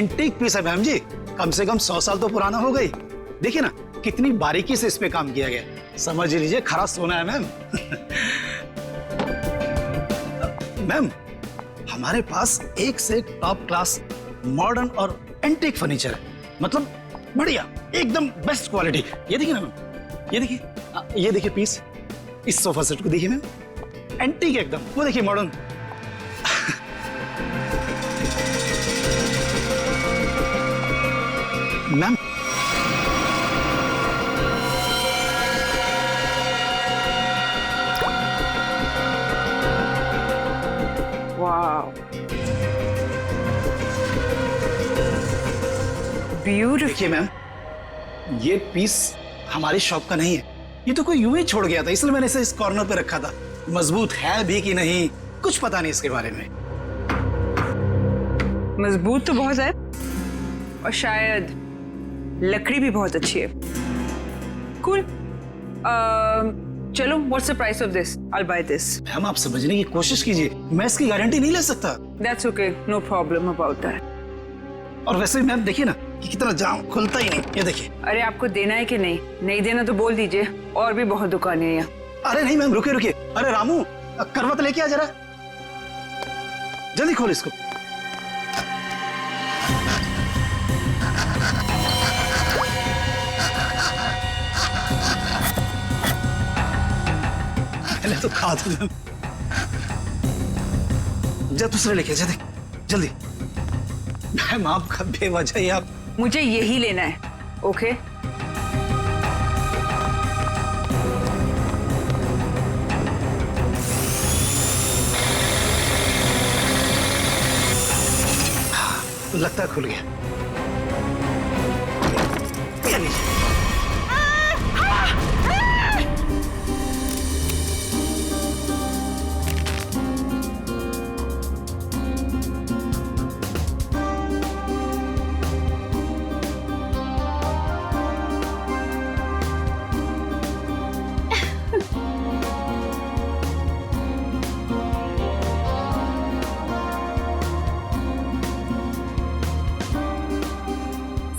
Antique piece है ma'am जी, कम से कम 100 साल तो पुराना हो गई। देखिए ना कितनी बारीकी से इस पे काम किया गया, समझ लीजिए खरा सोना है मैम। मैम हमारे पास एक से एक टॉप क्लास मॉडर्न और एंटीक फर्नीचर है, मतलब बढ़िया एकदम बेस्ट क्वालिटी। ये देखिए ना मैम, ये देखिए पीस, इस सोफा सेट को देखिए मैम, एंटीक एकदम, वो देखिए मॉडर्न। मैम वाव, ब्यूटीफुल। देखिए मैम, ये पीस हमारी शॉप का नहीं है, ये तो कोई यूं ही छोड़ गया था, इसलिए मैंने इसे इस कॉर्नर पे रखा था। मजबूत है भी कि नहीं कुछ पता नहीं इसके बारे में। मजबूत तो बहुत है और शायद लकड़ी भी बहुत अच्छी है। कूल। चलो, what's the price of this? I buy this. Ma'am आप समझने की कोशिश कीजिए, मैं इसकी गारंटी नहीं ले सकता। That's okay, no problem about that. और वैसे मैम देखिए ना कि कितना जाम खुलता ही नहीं, ये देखिए। अरे आपको देना है कि नहीं? नहीं देना तो बोल दीजिए, और भी बहुत दुकानें हैं यहाँ। अरे नहीं मैम, रुकिए रुकिए, अरे रामू करवत लेके आ जरा, जल्दी खोल इसको। पहले तो खा दो मैम, जा दूसरे लेके जा, देख जल्दी। मैम आपका बेवजह ही आप। मुझे यही लेना है, ओके? लगता है खुल गया। ये लीजिए।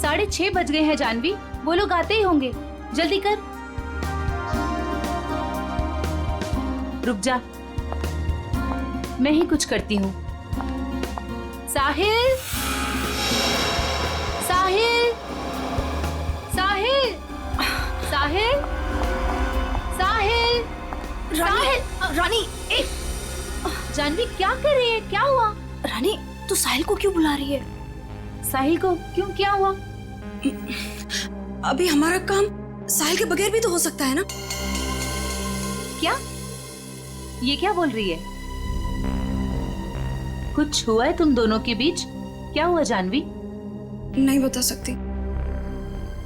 साढ़े 6 बज गए हैं जानवी, वो लोग आते ही होंगे, जल्दी कर। रुक जा, मैं ही कुछ करती हूँ। साहिल, साहिल, साहिल, साहिल, साहिल, साहिल। रानी, एक जानवी क्या कर रही है? क्या हुआ? रानी, तू साहिल को क्यों बुला रही है? साहिल को क्यों? क्या हुआ? अभी हमारा काम साहिल के बगैर भी तो हो सकता है ना? क्या? ये क्या बोल रही है? कुछ हुआ है तुम दोनों के बीच? क्या हुआ जानवी? नहीं बता सकती।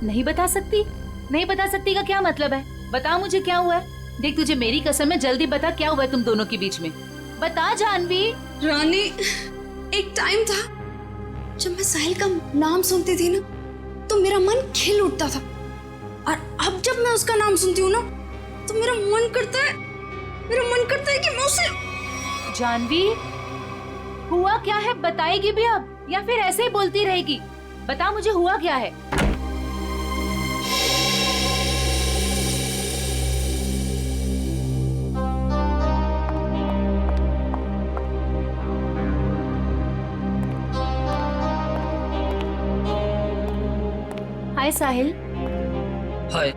नहीं बता सकती? नहीं बता सकती का क्या मतलब है? बता मुझे क्या हुआ है। देख तुझे मेरी कसम है, जल्दी बता क्या हुआ है तुम दोनों के बीच में। बता जानवी। रानी, एक टाइम था जब मैं साहिल का नाम सुनती थी ना तो मेरा मन खिल उठता था, और अब जब मैं उसका नाम सुनती हूँ ना तो मेरा मन करता है कि मैं उसे। जानवी, हुआ क्या है? बताएगी भी अब या फिर ऐसे ही बोलती रहेगी? बता मुझे हुआ क्या है। हाय साहिल। हाय।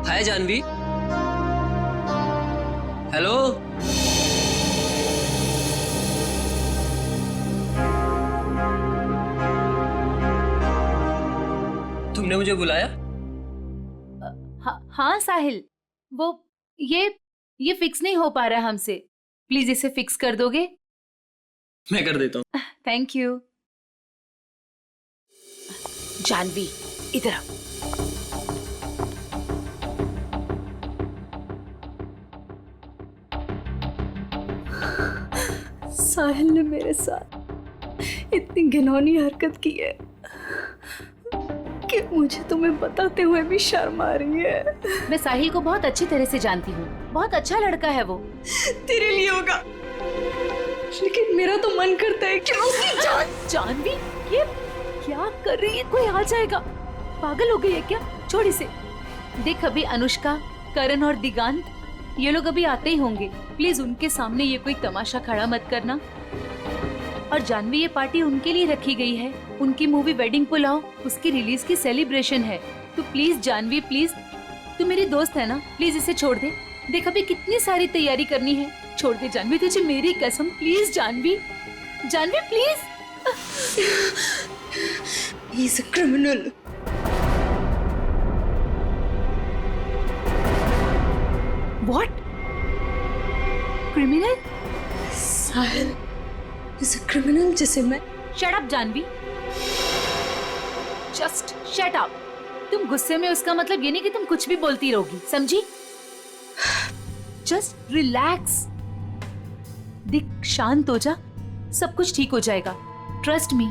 हाय जानवी। हेलो। तुमने मुझे बुलाया? हाँ साहिल, वो ये फिक्स नहीं हो पा रहा हमसे, प्लीज इसे फिक्स कर दोगे? मैं कर देता हूँ। Thank you. जानवी, इधर आ। साहिल ने मेरे साथ इतनी घिनौनी हरकत की है कि मुझे तुम्हें बताते हुए भी शर्म आ रही है। मैं साहिल को बहुत अच्छी तरह से जानती हूँ, बहुत अच्छा लड़का है वो। तेरे लिए होगा, लेकिन मेरा तो मन करता है कि मैं उसकी जान। जानवी, ये क्या कर रही है? कोई आ जाएगा। पागल हो गई है क्या? छोड़ इसे। देख, अभी अनुष्का, करण और दिगांत ये लोग अभी आते ही होंगे। प्लीज उनके सामने ये कोई तमाशा खड़ा मत करना। और जानवी, ये पार्टी उनके लिए रखी गई है। उनकी मूवी वेडिंग पुलाव, उसकी रिलीज की सेलिब्रेशन है। तो प्लीज जानवी, प्लीज, तू मेरी दोस्त है ना, प्लीज इसे छोड़ दे। देख, अभी कितनी सारी तैयारी करनी है। छोड़ दे जानवी, तुझे मेरी कसम। Please Jahnavi, Jahnavi please. He is a criminal. What? Criminal? Sahil is a criminal जिसे मैं। Shut up, Janvi. Just shut up. तुम गुस्से में, उसका मतलब ये नहीं कि तुम कुछ भी बोलती रहोगी, समझी? Just relax. दिख, शांत हो जा, सब कुछ ठीक हो जाएगा। Trust me.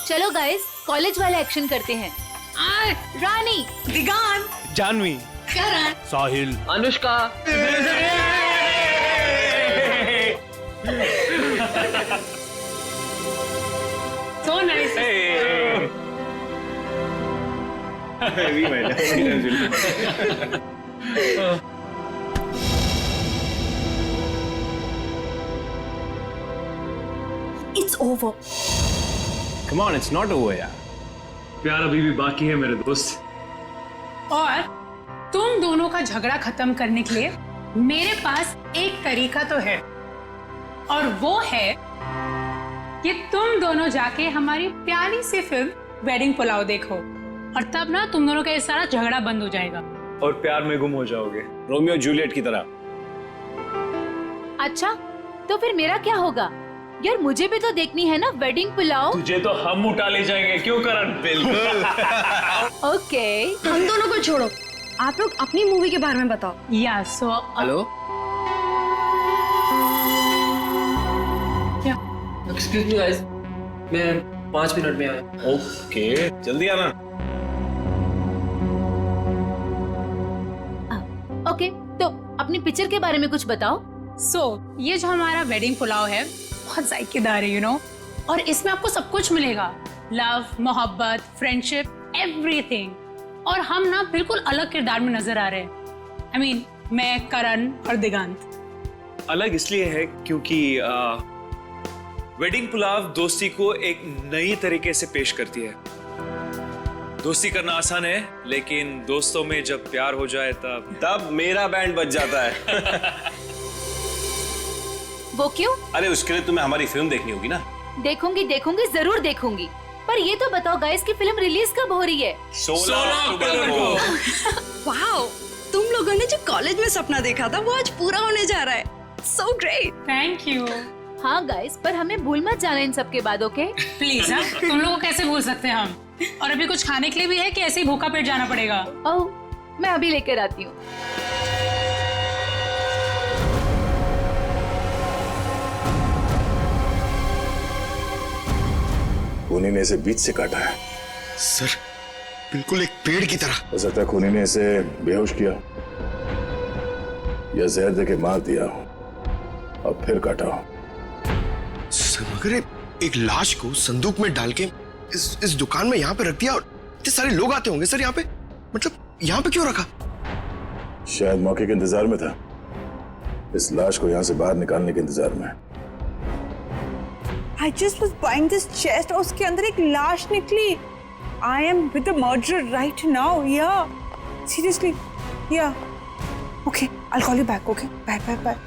चलो गाइस, कॉलेज वाला एक्शन करते हैं। रानी, दिगान, जानवी, करण, साहिल, Anushka. so nice. it's over. come on, it's not over यार। प्यार अभी भी बाकी है मेरे दोस्त। और तुम दोनों का झगड़ा खत्म करने के लिए मेरे पास एक तरीका तो है, और वो है कि तुम दोनों जाके हमारी प्यारी सी फिल्म वेडिंग पुलाव देखो, और तब ना तुम दोनों का ये सारा झगड़ा बंद हो जाएगा। और प्यार में गुम हो जाओगे, रोमियो जूलियट की तरह। अच्छा, तो फिर मेरा क्या होगा? यार, मुझे भी तो देखनी है ना वेडिंग पुलाव। तुझे तो हम उठा ले जाएंगे, क्यों करण? बिल्कुल। ओके। हम दोनों को छोड़ो, आप लोग अपनी मूवी के बारे में बताओ। या so hello, excuse me guys, मैं 5 मिनट में आया। ओके, जल्दी आना। ओके, तो अपनी पिक्चर के बारे में कुछ बताओ। ये जो हमारा वेडिंग पुलाव है बहुत जायकेदार है, यू नो, और इसमें आपको सब कुछ मिलेगा। लव, मोहब्बत, फ्रेंडशिप, एवरीथिंग। और हम ना बिल्कुल अलग किरदार में नजर आ रहे हैं। I mean, मैं, करण और दिगांत। अलग इसलिए है क्योंकि वेडिंग पुलाव दोस्ती को एक नई तरीके से पेश करती है। दोस्ती करना आसान है, लेकिन दोस्तों में जब प्यार हो जाए तब मेरा बैंड बज जाता है। वो क्यों? अरे उसके लिए तुम्हें हमारी फिल्म देखनी होगी ना। देखूंगी, जरूर देखूंगी। पर ये तो बताओ गाइस कि फिल्म रिलीज कब हो रही है? 16 अक्टूबर को। वाओ, तुम लोगों ने जो कॉलेज में सपना देखा था वो आज पूरा होने जा रहा है। So great. Thank you. हाँ गाइस, पर हमें भूल मत जाना इन सब के बाद, ओके? प्लीज, हाँ, तुम लोगों को कैसे भूल सकते हैं हम? और अभी कुछ खाने के लिए भी है कि ऐसे ही भूखा पेट जाना पड़ेगा? ओह, मैं अभी लेकर आती हूँ। खूनी ने इसे बीच से काटा है। सर, बिल्कुल एक पेड़ की तरह। हो सकता है खूनी ने इसे बेहोश किया या जहर देके मार दिया हो और फिर काटा हो। सर, मगर एक लाश को संदूक में डाल के इस दुकान में यहाँ पे रख दिया, और इतने सारे लोग आते होंगे सर यहाँ पे, मतलब यहाँ पे क्यों रखा? शायद मौके के इंतजार में था, इस लाश को यहाँ से बाहर निकालने के इंतजार में। I just was buying this chest और उसके अंदर एक लाश निकली। I am with the murderer right now. Yeah, seriously. Yeah. Okay, I'll call you back. Okay, bye, bye, bye.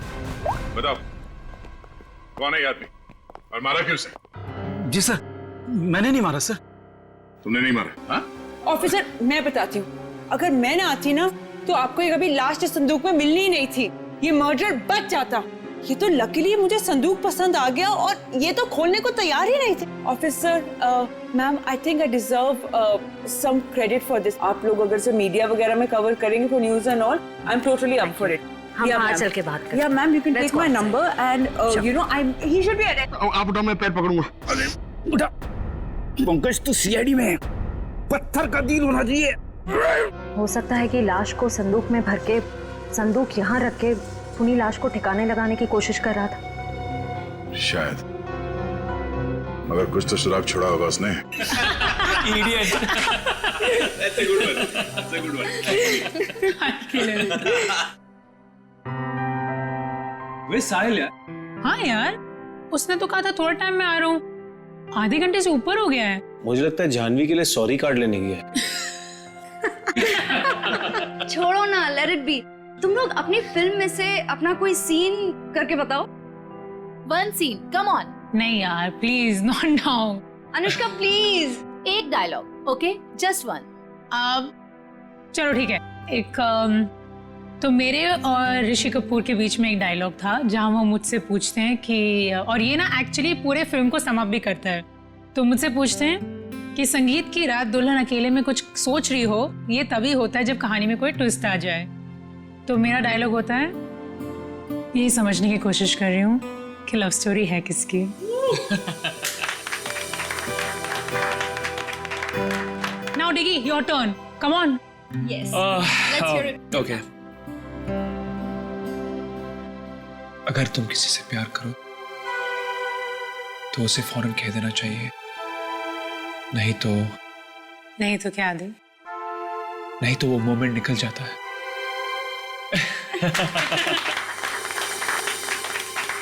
बताओ, कौन है ये आदमी और मारा क्यों उसे? जी सर, मैंने नहीं मारा सर। तुमने नहीं मारा? हाँ? ऑफिसर, मैं बताती हूँ। अगर मैं ना आती ना, तो आपको ये कभी लाश इस संदूक में मिलनी ही नहीं थी। ये मर्डर बच जाता। ये तो लकीली मुझे संदूक पसंद आ गया, और ये तो खोलने को तैयार ही नहीं थे। Officer, ma'am, I think I deserve some credit for this. आप लोग अगर से मीडिया वगैरह में कवर करेंगे for news and all, I am totally up for it. हम बाहर चल के बात करें। या ma'am, you can take my number and you know I he should be arrested. आप उठाओ, मैं पैर पकड़ूंगा। अरे उठा। पंकज तो सीआईडी में है, पत्थर का दिल होना चाहिए। हो सकता है कि लाश को संदूक में भर के संदूक यहाँ रख के खूनी लाश को ठिकाने लगाने की कोशिश कर रहा था। शायद, मगर कुछ तो सुराग छोड़ा होगा उसने। वे साहिल यार। हाँ यार, उसने तो कहा था थोड़ा टाइम में आ रहा हूँ, आधे घंटे से ऊपर हो गया है। मुझे लगता है जानवी के लिए सॉरी कार्ड लेने गया है। छोड़ो ना, लेट इट बी। तुम लोग अपनी फिल्म में से अपना कोई सीन करके बताओ। One scene, come on. नहीं यार please, not now. Anushka please. एक डायलॉग, ओके, जस्ट वन। अब चलो ठीक है, एक तो मेरे और ऋषि कपूर के बीच में एक डायलॉग था जहां वो मुझसे पूछते हैं कि, और ये ना एक्चुअली पूरे फिल्म को सम अप भी करता है, तो मुझसे पूछते हैं कि संगीत की रात दुल्हन अकेले में कुछ सोच रही हो, ये तभी होता है जब कहानी में कोई ट्विस्ट आ जाए। तो मेरा डायलॉग होता है, यही समझने की कोशिश कर रही हूँ कि लव स्टोरी है किसकी। Now Diggy, your turn, come on. Yes, let's hear it. Okay, अगर तुम किसी से प्यार करो तो उसे फौरन कह देना चाहिए, नहीं तो क्या दे? नहीं तो वो मोमेंट निकल जाता है।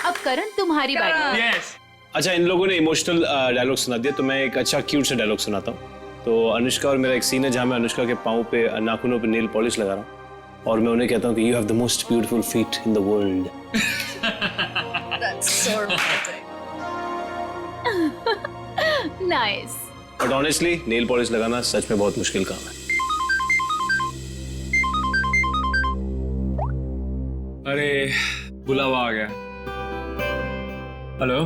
अब करण तुम्हारी बारी। यस। अच्छा, इन लोगों ने इमोशनल डायलॉग सुना दिया, तो मैं एक अच्छा क्यूट सा डायलॉग सुनाता हूँ। तो अनुष्का और मेरा एक सीन है जहाँ मैं अनुष्का के पाँव पे, नाखूनों पे नेल पॉलिश लगा रहा हूँ और मैं उन्हें कहता हूँ कि you have the most beautiful feet in the world. That's so romantic. Nice. But honestly nail polish लगाना सच में बहुत मुश्किल काम है। अरे बुलावा आ गया। हेलो।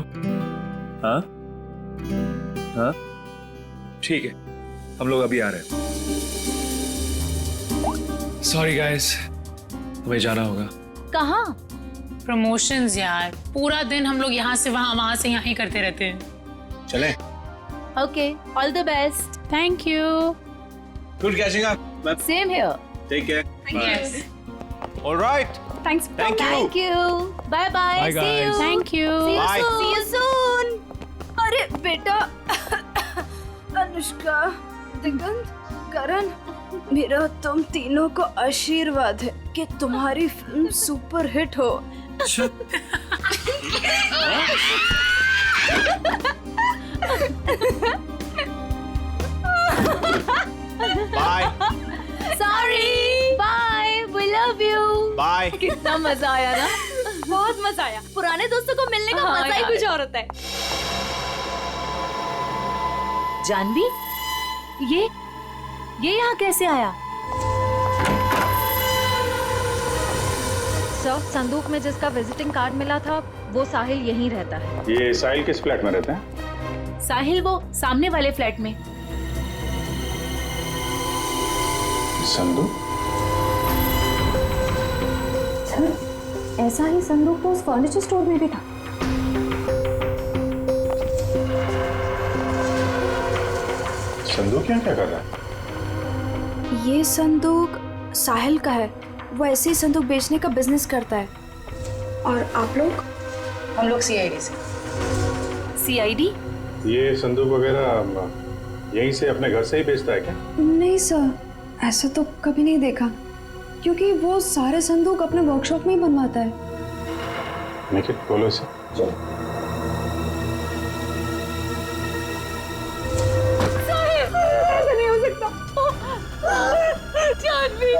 हाँ हाँ ठीक है, हम लोग अभी आ रहे हैं। सॉरी गाइस, हमें जाना होगा। कहाँ? प्रमोशंस यार, पूरा दिन हम लोग यहाँ से वहाँ से यहाँ ही करते रहते हैं। चलें? Okay, all the best. Thank you. Good catching up. Same here. Take care. Yes. Alright. Thanks. Thank you. Thank you. Bye bye. Bye, See you. guys. Thank you. Bye. See you soon. अरे बेटा, अनुष्का, दिगंत, करण, मेरा तुम तीनों को आशीर्वाद है कि तुम्हारी फिल्म सुपर हिट हो। Bye Sorry. Bye. We love you. Bye. कितना मजा आया ना? बहुत मजा आया। पुराने दोस्तों को मिलने का मजा ही कुछ और होता है। जानवी, ये यहाँ कैसे आया? सर, संदूक में जिसका विजिटिंग कार्ड मिला था वो साहिल यहीं रहता है। ये साहिल किस फ्लैट में रहते हैं? साहिल वो सामने वाले फ्लैट में। संदूक? सर, ऐसा ही संदूक तो उस फर्नीचर स्टोर में भी था। संदूक यहाँ क्या कर रहा है? ये संदूक साहिल का है, वो ऐसे ही संदूक बेचने का बिजनेस करता है। और आप लोग? हम लोग CID से। CID? ये संदूक वगैरह यहीं से अपने घर से ही बेचता है क्या? नहीं सर, ऐसा तो कभी नहीं देखा, क्योंकि वो सारे संदूक अपने वर्कशॉप में ही बनवाता है। मेक इट, बोलो इसे। ऐसा नहीं हो सकता। जानवी,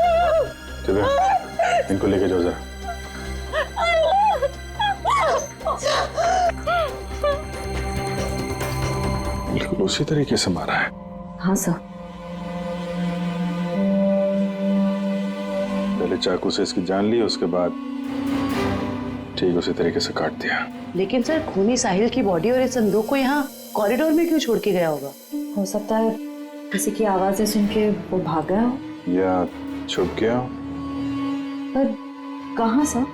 चलो इनको लेके जाओ जरा। बिल्कुल उसी तरीके से मारा है। हाँ सर। पहले चाकू से इसकी जान ली, उसके बाद ठीक उसी तरीके से काट दिया। लेकिन सर, खूनी साहिल की बॉडी और इस संदूक को यहाँ कॉरिडोर में क्यों छोड़ के गया होगा? हो सकता है किसी की आवाजें सुन के वो भाग गया हो, या छुप गया हो। पर कहाँ सर?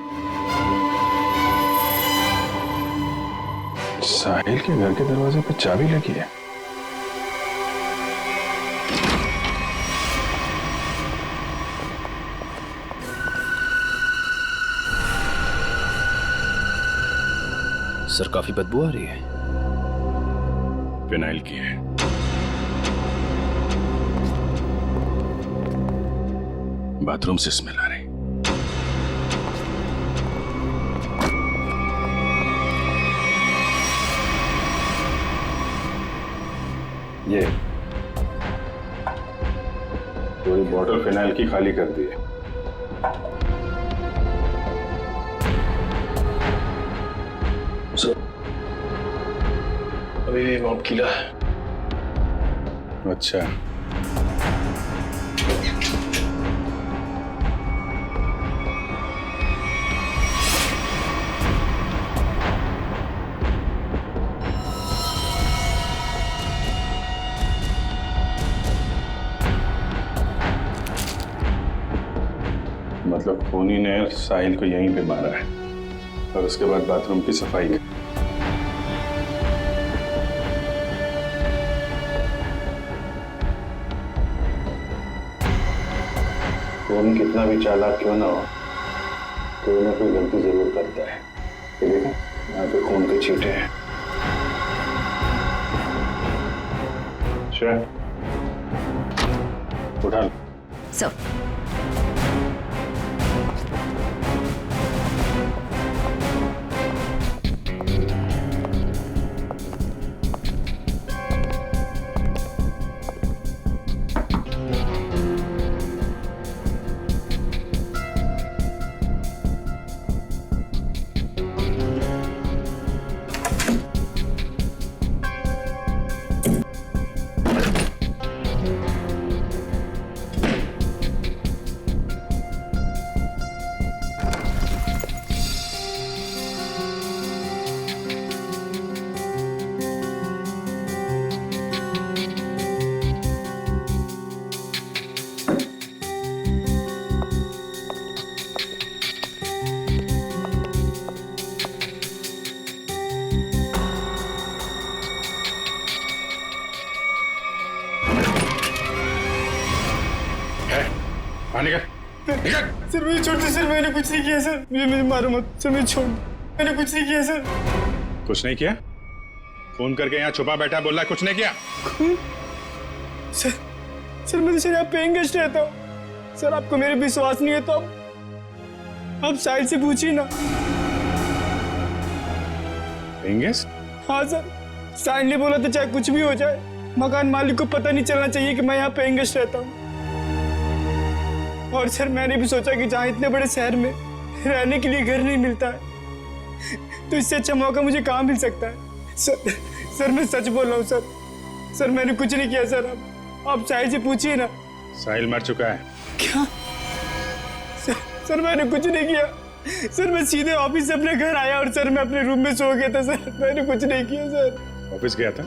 साहिल के घर के दरवाजे पर चाबी लगी है। सर काफी बदबू आ रही है। फिनाइल की है। बाथरूम से स्मेल आ रही। ये पूरी बॉटल फिनाइल की खाली कर दी है। अभी भी मॉप खिला है। अच्छा, मतलब खूनी ने साहिल को यहीं पे मारा है और उसके बाद बाथरूम की सफाई की। खून कितना भी चालाक क्यों ना हो, कोई ना कोई गलती जरूर करता है। ये देखो, यहाँ पे खून के छींटे हैं। श्रेया, उठा लो। सर निकल। सर मुझे छोड़ दो सर, मैंने कुछ नहीं किया सर, मुझे मारो मत सर, मुझे छोड़, मैंने कुछ नहीं किया सर। कुछ नहीं किया? फोन करके यहाँ छुपा बैठा बोल रहा कुछ नहीं किया? सर मैं तो सर यहाँ पेइंग गेस्ट रहता हूँ सर, आपको मेरे विश्वास नहीं है तो आप साहिल से पूछिए ना। Paying guest? हाँ सर, साहिल ने बोला था चाहे कुछ भी हो जाए मकान मालिक को पता नहीं चलना चाहिए कि मैं यहाँ पेइंग गेस्ट रहता हूँ। और सर मैंने भी सोचा कि जहाँ इतने बड़े शहर में रहने के लिए घर नहीं मिलता है तो इससे अच्छा मौका मुझे कहाँ मिल सकता है। सर मैं सच बोल रहा हूँ सर मैंने कुछ नहीं किया सर, आप साहिल से पूछिए ना। साहिल मर चुका है। क्या? सर मैंने कुछ नहीं किया सर, मैं सीधे ऑफिस से अपने घर आया और सर मैं अपने रूम में सो गया था सर, मैंने कुछ नहीं किया सर। ऑफिस गया था?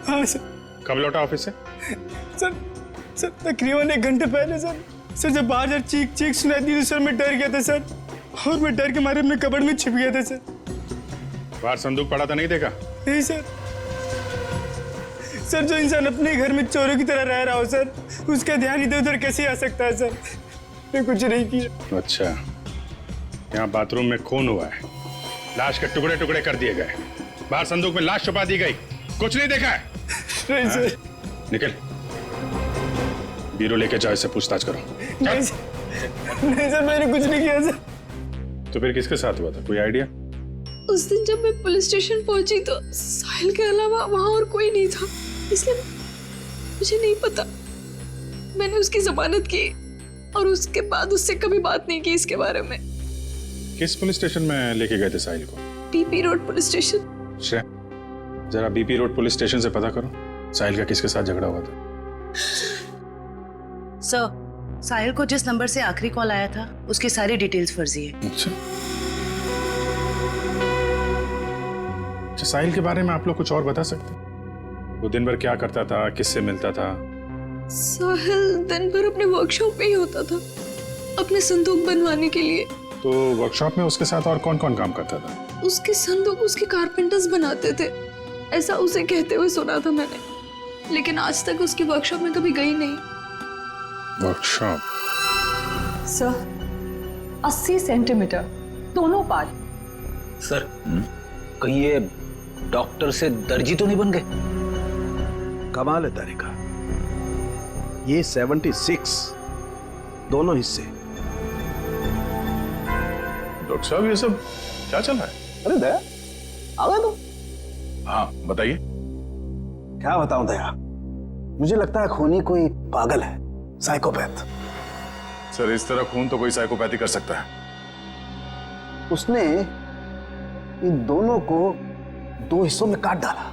हाँ सर। कब लौटा ऑफिस से? सर तकरीबन 1 घंटे पहले सर जब बाहर जब चीख सुनाई दी तो सर मैं डर गया था सर, और मैं डर के मारे अपने कबर्ड में छिप गया था सर। बाहर संदूक पड़ा था, नहीं देखा? नहीं सर जो इंसान अपने घर में चोरों की तरह रह रहा हो सर, उसका ध्यान इधर उधर कैसे आ सकता है सर, मैं कुछ नहीं किया। अच्छा, यहाँ बाथरूम में खून हुआ है, लाश के टुकड़े टुकड़े कर दिए गए, बाहर संदूक में लाश छुपा दी गई, कुछ नहीं देखा है? नहीं सर। निकल, बीरो लेके जाओ, इससे पूछताछ करो। नहीं सर मैंने कुछ नहीं किया सर। तो फिर किसके साथ हुआ था, कोई आइडिया? उस दिन जब मैं पुलिस स्टेशन पहुंची तो साहिल के अलावा वहां और कोई नहीं था, इसलिए मुझे नहीं पता। मैंने उसकी जमानत की और उसके बाद उससे कभी बात नहीं की इसके बारे में। किस पुलिस स्टेशन में लेके गए थे साहिल को? BP road police station. Shreya, जरा बीपी रोड पुलिस स्टेशन से पता करो साहिल का किसके साथ झगड़ा हुआ था। सर, साहिल को जिस नंबर से आखिरी कॉल आया था उसकी सारी डिटेल्स फर्जी है। अच्छा, साहिल के बारे में आप लोग कुछ और बता सकते हैं? वो दिन भर क्या करता था, किससे मिलता था? साहिल दिन भर अपने वर्कशॉप में ही होता था अपने संदूक बनवाने के लिए। तो वर्कशॉप में उसके साथ और कौन कौन काम करता था? उसके संदूक उसके कारपेंटर्स बनाते थे, ऐसा उसे कहते हुए सुना था मैंने, लेकिन आज तक उसकी वर्कशॉप में कभी गई नहीं। वर्कशॉप? सर 80 सेंटीमीटर दोनों पार्ट। सर कहीं ये डॉक्टर से दर्जी तो नहीं बन गए? कमाल है तारिका, ये 76 दोनों हिस्से। डॉक्टर साहब ये सब क्या चल रहा है? अरे दया आ गए तुम? हाँ बताइए। क्या बताऊं दया, मुझे लगता है खूनी कोई पागल है, साइकोपैथ। सर इस तरह खून तो कोई साइकोपैथी कर सकता है। उसने इन दोनों को 2 हिस्सों में काट डाला।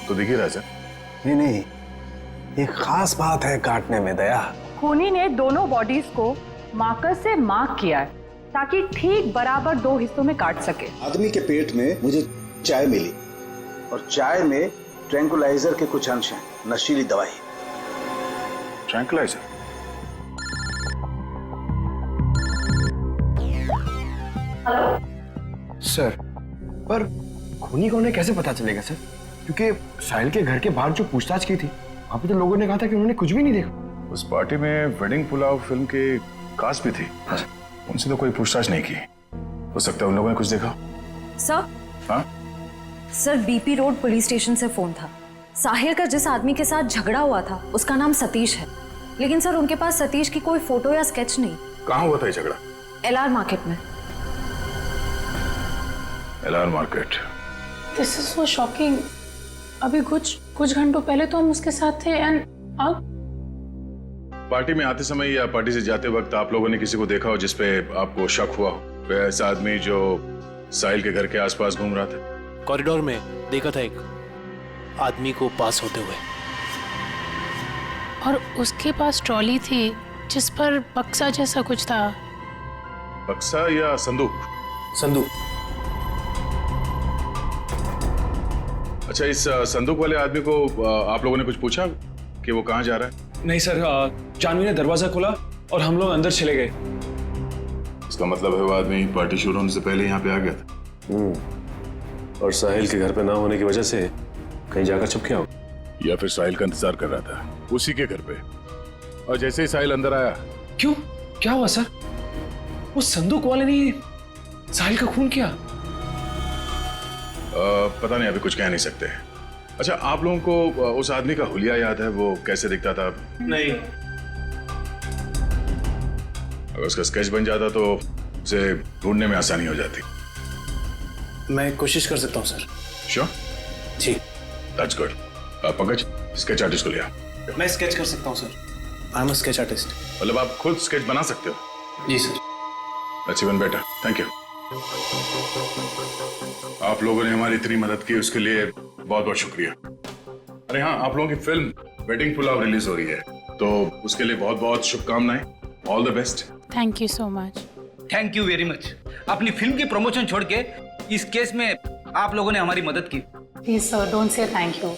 तो दिख ही रहा है सर। नहीं नहीं, एक खास बात है काटने में दया। खूनी ने दोनों बॉडीज को मार्कर से मार्क किया है ताकि ठीक बराबर 2 हिस्सों में काट सके। आदमी के पेट में मुझे चाय मिली और चाय में ट्रैंकुलाइजर के कुछ अंश हैं, नशीली दवाई। ट्रैंकुलाइजर? सर पर खूनी कौन है कैसे पता चलेगा सर? क्योंकि साहिल के घर के बाहर जो पूछताछ की थी वहां पे तो लोगों ने कहा था कि उन्होंने कुछ भी नहीं देखा। उस पार्टी में वेडिंग पुलाव फिल्म के कास्ट भी थी, उनसे तो कोई पूछताछ नहीं की। हो सकता है उन लोगों ने कुछ देखा। सर, हाँ sir BP road police station से फोन था। साहिल का जिस आदमी के साथ झगड़ा हुआ था उसका नाम सतीश है, लेकिन सर उनके पास सतीश की कोई फोटो या स्केच नहीं। कहाँ हुआ था ये झगड़ा? LR मार्केट में। LR market? This is so shocking. अभी कुछ घंटों पहले तो हम उसके साथ थे एंड अब पार्टी में आते समय या पार्टी से जाते वक्त आप लोगों ने किसी को देखा हो जिसपे आपको शक हुआ हो? कोई ऐसा आदमी जो साहिल के घर के आसपास घूम रहा था? कॉरिडोर में देखा था एक आदमी को पास होते हुए, और उसके पास ट्रॉली थी जिस पर बक्सा जैसा कुछ था। बक्सा या संदूक? संदूक। अच्छा, इस संदूक वाले आदमी को आप लोगों ने कुछ पूछा कि वो कहाँ जा रहा है? नहीं सर, जानवी ने दरवाजा खोला और हम लोग अंदर चले गए। इसका मतलब है वो आदमी पार्टी शुरू होने से पहले यहाँ पे आ गया था। और साहिल के घर पे ना होने की वजह से कहीं जाकर छुप गया हो, या फिर साहिल का इंतजार कर रहा था उसी के घर पे। और जैसे ही साहिल अंदर आया। क्यों, क्या हुआ सर? वो संदूक वाले ने साहिल का खून किया? पता नहीं, अभी कुछ कह नहीं सकते। अच्छा, आप लोगों को उस आदमी का हुलिया याद है? वो कैसे दिखता था? नहीं। अगर उसका स्केच बन जाता तो उसे ढूंढने में आसानी हो जाती। मैं कोशिश कर सकता हूँ सर। श्योर? जी। That's good. Pankaj, sketch artist को लिया। मैं स्केच कर सकता हूँ sir, I am a sketch artist. मतलब आप खुद स्केच बना सकते हो? जी sir. That's even better, thank you. आप लोगों ने हमारी इतनी मदद की उसके लिए बहुत बहुत शुक्रिया। अरे हाँ, आप लोगों की फिल्म वेडिंग पुलाव रिलीज हो रही है, तो उसके लिए बहुत बहुत शुभकामनाएं। All the best. Thank you so much. Thank you very much. अपनी फिल्म की प्रमोशन छोड़ के इस केस में आप लोगों ने हमारी मदद की। Please sir don't say thank you.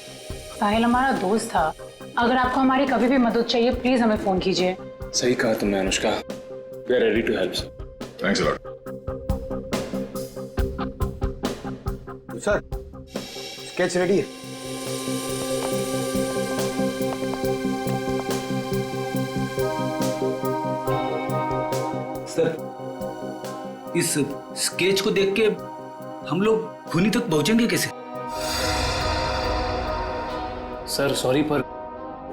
Sahil हमारा दोस्त था। अगर आपको हमारी कभी भी मदद चाहिए प्लीज हमें फोन कीजिए। सही कहा तुमने Anushka, we are ready to help sir. Thanks a lot. Sir sketch ready है। सर, इस स्केच को देख के हम लोग खूनी तक पहुंचेंगे कैसे? सर सॉरी, पर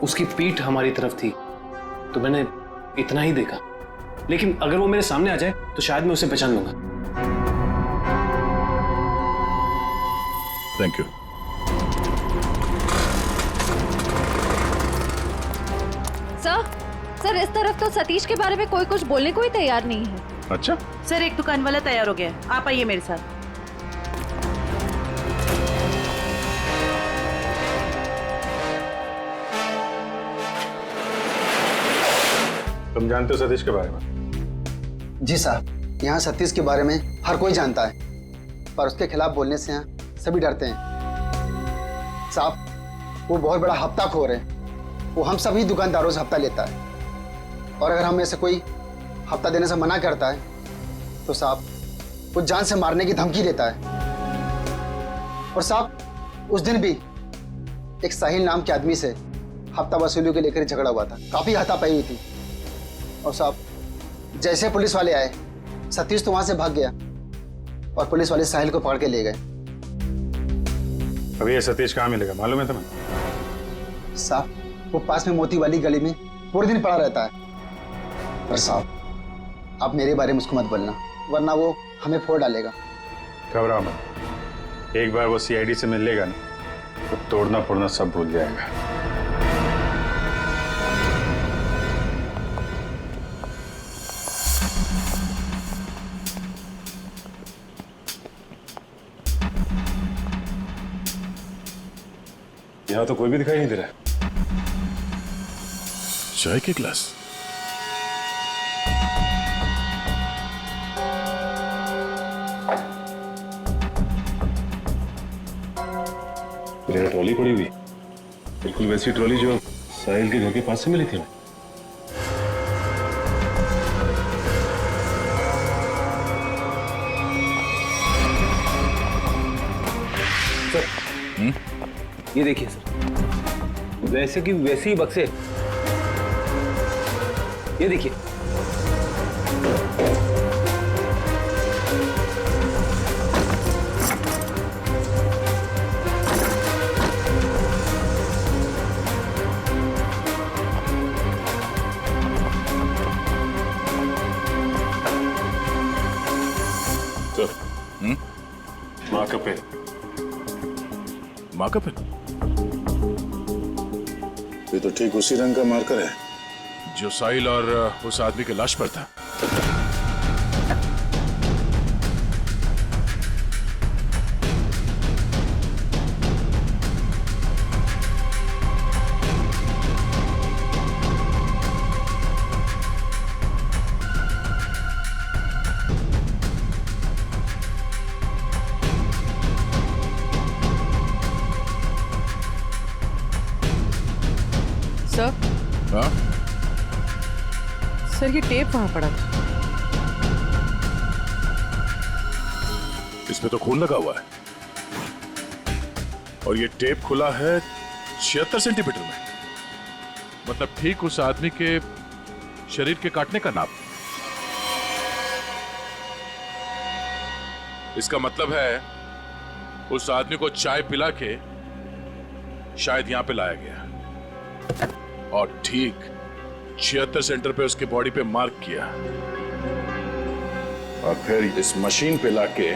उसकी पीठ हमारी तरफ थी तो मैंने इतना ही देखा, लेकिन अगर वो मेरे सामने आ जाए तो शायद मैं उसे पहचान लूंगा। Thank you. सर इस तरफ तो सतीश के बारे में कोई कुछ बोलने को ही तैयार नहीं है। अच्छा, सर एक दुकान वाला तैयार हो गया है, आप आइए मेरे साथ। तुम जानते हो सतीश के बारे में? जी साहब, यहाँ सतीश के बारे में हर कोई जानता है, पर उसके खिलाफ बोलने से यहाँ सभी डरते हैं। साहब, वो बहुत बड़ा हफ्ताखोर है। वो हम सभी दुकानदारों से हफ्ता लेता है, और अगर हमें से कोई हफ्ता देने से मना करता है तो साहब वो जान से मारने की धमकी देता है। और साहब उस दिन भी एक साहिल नाम के आदमी से हफ्ता वसूली को लेकर झगड़ा हुआ था, काफी हाथापाई हुई थी। और साहब जैसे पुलिस वाले आए, सतीश तो वहां से भाग गया और पुलिस वाले साहिल को पकड़ के ले गए। अभी ये सतीश कहाँ मिलेगा मालूम है तुम्हें? साहब वो पास में मोती वाली गली में पूरे दिन पड़ा रहता है। पर साहब आप मेरे बारे में उसको मत बोलना, वरना वो हमें फोड़ डालेगा। घबराओ मत, एक बार वो सीआईडी से मिल लेगा ना तो तोड़ना फोड़ना सब भूल जाएगा। यहाँ तो कोई भी दिखाई नहीं दे रहा है। चाय के ग्लास, मेरा ट्रॉली पड़ी हुई, बिल्कुल वैसी ट्रॉली जो साहिल के घर के पास से मिली थी। सर ये देखिए सर, वैसे की वैसी ही बक्से, ये देखिए। माँ का पेन, माँ का पेन, ये तो ठीक उसी रंग का मार्कर है जो साहिल और उस आदमी के लाश पर था। सर, हाँ? सर ये टेप वहां पड़ा था। इसमें तो खून लगा हुआ है और ये टेप खुला है 76 सेंटीमीटर में, मतलब ठीक उस आदमी के शरीर के काटने का नाप। इसका मतलब है उस आदमी को चाय पिला के शायद यहां पे लाया गया और ठीक 76 सेंटर पे उसके बॉडी पे मार्क किया और फिर इस मशीन पे लाके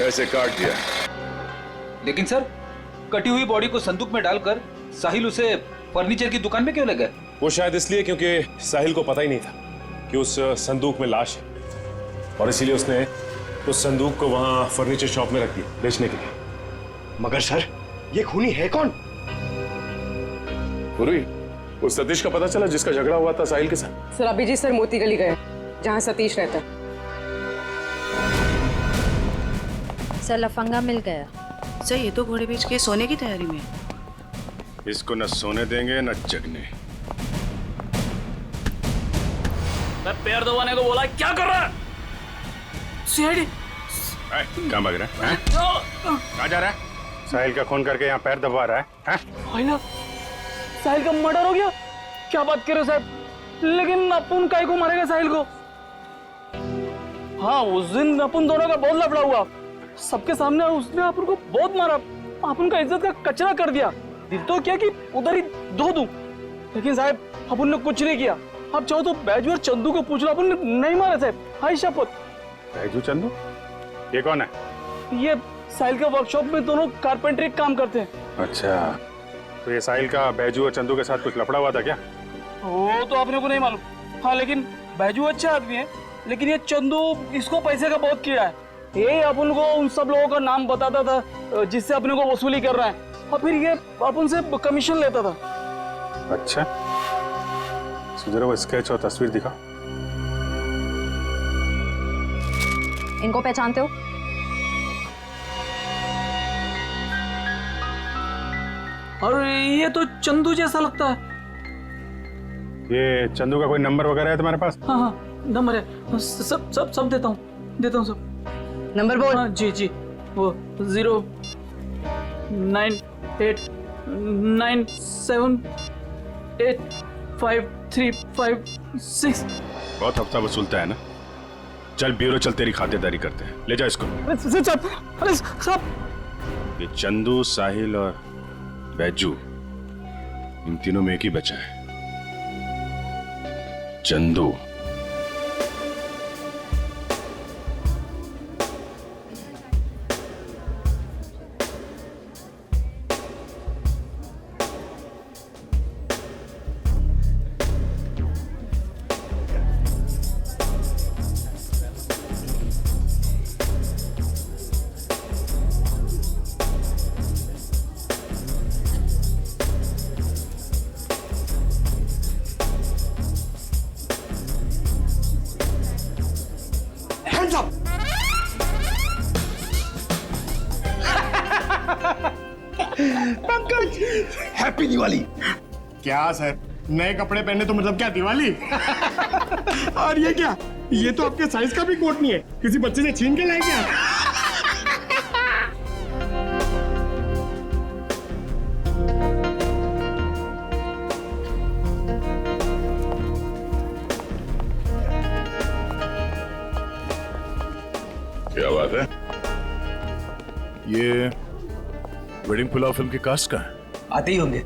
ऐसे काट दिया। लेकिन सर, कटी हुई बॉडी को संदूक में डालकर साहिल उसे फर्नीचर की दुकान में क्यों ले गए? वो शायद इसलिए क्योंकि साहिल को पता ही नहीं था कि उस संदूक में लाश है और इसीलिए उसने उस संदूक को वहां फर्नीचर शॉप में रख दिया बेचने के लिए। मगर सर ये खूनी है कौन? पूरी उस सतीश का पता चला जिसका झगड़ा हुआ था साहिल के साथ? सर अभी जी सर मोती गली गए जहाँ सतीश रहता है। सर लफंगा मिल गया। सर ये तो घोड़े बेच के सोने की तैयारी में। इसको न सोने देंगे न जगने। मैं पैर दबाने को बोला, क्या कर रहा है? सीआईडी कहाँ भाग रहा है? कहाँ जा रहा है? साहिल का खून करके यहाँ पैर दबा रहा है? भाई ना, साहिल का मर्डर हो गया? क्या बात कर रहे हो साहब? लेकिन अपन काहे को मारेगा साहिल को? हाँ, उस दिन अपन दोनों का बहुत लफड़ा हुआ, सबके सामने उसने अपन को बहुत मारा, अपन का इज्जत का कचरा कर दिया। दिल तो क्या कि उधर ही धो दूं, लेकिन साहब अपन ने कुछ नहीं किया। आप चाहो तो बैजू और चंदू को पूछ लो, अपन ने नहीं मारा साहब, हाय शपथ। बैजू चंदू ये कौन है? ये साहिल का वर्कशॉप में दोनों कारपेंटरी काम करते हैं। अच्छा, तो ये साहिल का बैजू और चंदू के साथ कुछ लफड़ा हुआ था क्या? वो तो आपने को नहीं मालूम। हाँ, लेकिन बैजू अच्छा आदमी है, लेकिन ये चंदू इसको पैसे का बहुत किया है। ये अपन को उन सब लोगों का नाम बताता था जिससे अपने को वसूली कर रहा है, और फिर ये अपन से कमीशन लेता था। अच्छा, जरा वो स्केच और तस्वीर दिखा। इनको पहचानते हो? और ये तो चंदू जैसा लगता है। ये चंदू का कोई नंबर वगैरह है तुम्हारे पास? हाँ हाँ, नंबर है, सब देता हूँ सब। नंबर बोल। हाँ जी जी, वो 09897853556। बहुत हफ्ता वसूलता है ना। चल ब्यूरो चल, तेरी खातिरदारी करते हैं। ले जा इसको। अरे साहब, ये चंदू, साहिल और बैजू, इन तीनों में एक ही बचा है, चंदू। पंकज, हैप्पी दिवाली। क्या सर, नए कपड़े पहने तो मतलब क्या दिवाली? और ये क्या, ये तो आपके साइज का भी कोट नहीं है, किसी बच्चे से छीन के लाए क्या? क्या बात है? ये वेडिंग पुलाव फिल्म की कास्ट का है? आते ही होंगे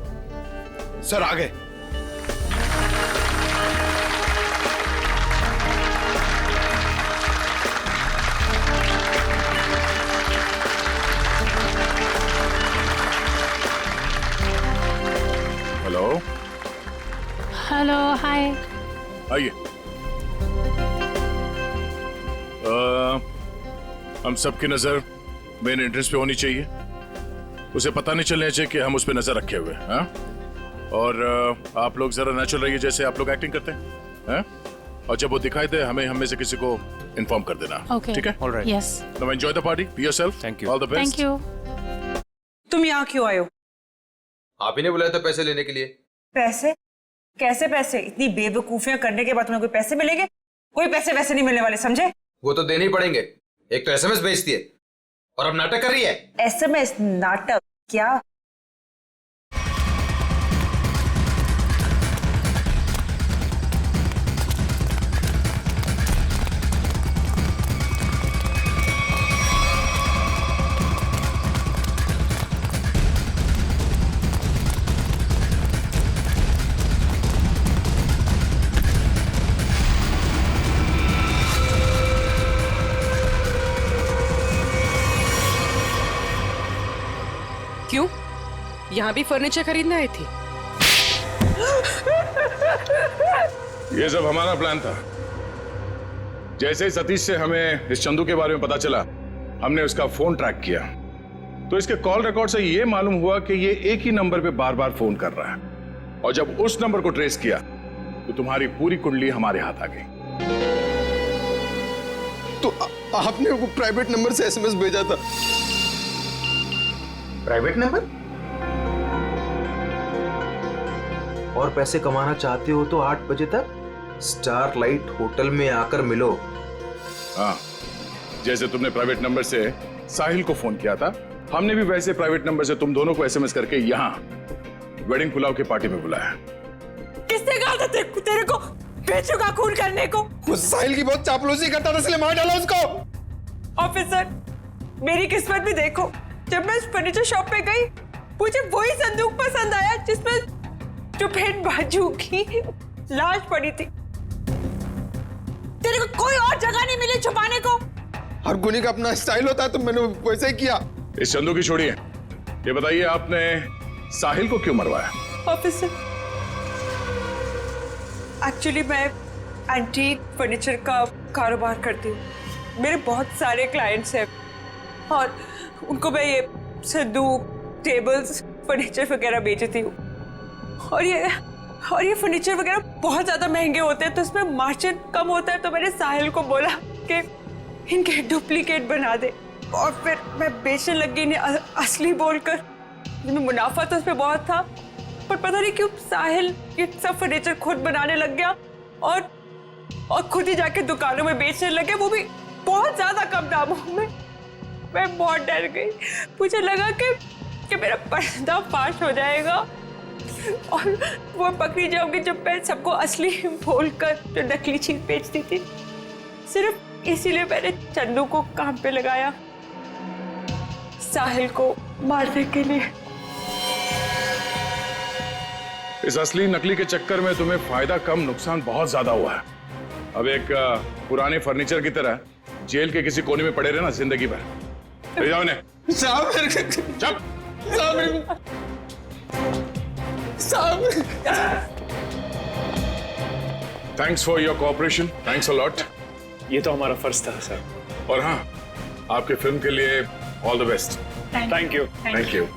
सर। आ गए। हेलो। हेलो, हाय। आइए। हम सबकी नजर मेन एंट्रेंस पे होनी चाहिए, उसे पता नहीं चलना चाहिए कि हम उस पर नजर रखे हुए हैं। और आप लोग जरा नेचुरल रहिए, जैसे आप लोग एक्टिंग करते हैं। और जब वो दिखाई दे हमें में से किसी को इन्फॉर्म कर देना। Okay. ठीक है? All right. Yes. Now enjoy the party. Be yourself. Thank you. All the best. Thank you. तुम यहाँ क्यों आए हो? आप ही ने बुलाया था पैसे लेने के लिए। पैसे? कैसे पैसे? इतनी बेवकूफियां करने के बाद तुम्हें कोई पैसे मिलेंगे? कोई पैसे वैसे नहीं मिलने वाले, समझे? वो तो देने ही पड़ेंगे। एक तो एसएमएस भेजती है और अब नाटक कर रही है। एसएमएस नाटक? क्या? क्यों? यहाँ भी फर्नीचर खरीदने आई थी? ये सब हमारा प्लान था। जैसे ही सतीश से हमें इस चंदू के बारे में पता चला, हमने उसका फोन ट्रैक किया, तो इसके कॉल रिकॉर्ड से ये मालूम हुआ कि ये एक ही नंबर पे बार बार फोन कर रहा है। और जब उस नंबर को ट्रेस किया तो तुम्हारी पूरी कुंडली हमारे हाथ आ गई। तो आपने वो प्राइवेट नंबर से एसएमएस भेजा था? Private number? और पैसे कमाना चाहते हो तो 8 बजे तक स्टारलाइट होटल में आकर मिलो। हाँ, जैसे तुमने प्राइवेट नंबर से साहिल को फोन किया था, हमने भी वैसे प्राइवेट नंबर से तुम दोनों को एसएमएस करके यहाँ वेडिंग पुलाव की पार्टी में बुलाया। किसने कहा था तेरे को बेचू का खून करने को? वो साहिल की बहुत चापलूसी करता था, इसलिए मार डाला उसको। ऑफिसर, मेरी किस्मत भी देखो, जब मैं फर्नीचर शॉप पे गई मुझे वही संदूक पसंद आया जिसमें चुपेट बाजू की लाश पड़ी थी। तेरे को कोई और जगह नहीं मिली छुपाने को? हर गुनी का अपना स्टाइल होता है, तो मैंने वैसे ही किया। इस चंदू की छोड़िए, ये बताइए आपने साहिल को क्यों मरवाया? ऑफिसर, एक्चुअली मैं एंटीक फर्नीचर का कारोबार करती हूँ। मेरे बहुत सारे क्लाइंट्स हैं और उनको मैं ये संदूक, टेबल्स, फर्नीचर वगैरह बेचती हूँ। और ये फर्नीचर वगैरह बहुत ज़्यादा महंगे होते हैं, तो इसमें मार्जिन कम होता है। तो मैंने साहिल को बोला कि इनके डुप्लीकेट बना दे, और फिर मैं बेचने लगी इन्हें असली बोलकर। जिसमें मुनाफा तो उसमें बहुत था, पर पता नहीं क्यों साहिल ये सब फर्नीचर खुद बनाने लग गया और खुद ही जाके दुकानों में बेचने लगे, वो भी बहुत ज़्यादा कम दामों में। मैं बहुत डर गई, मुझे लगा कि मेरा पर्दाफाश हो जाएगा और वो पकड़ी जाऊंगी जब मैं सबको असली बोलकर जो नकली चीज बेचती थी। सिर्फ इसीलिए मैंने चंदू को काम पे लगाया। साहिल को मारने के लिए। इस असली नकली के चक्कर में तुम्हें फायदा कम नुकसान बहुत ज्यादा हुआ है। अब एक पुराने फर्नीचर की तरह जेल के किसी कोने में पड़े रहना जिंदगी भर। ले जाओ इन्हें। Thanks for your cooperation, thanks a lot. ये तो हमारा फर्ज था सर। और हाँ, आपके फिल्म के लिए all the best. Thank you. Thank you.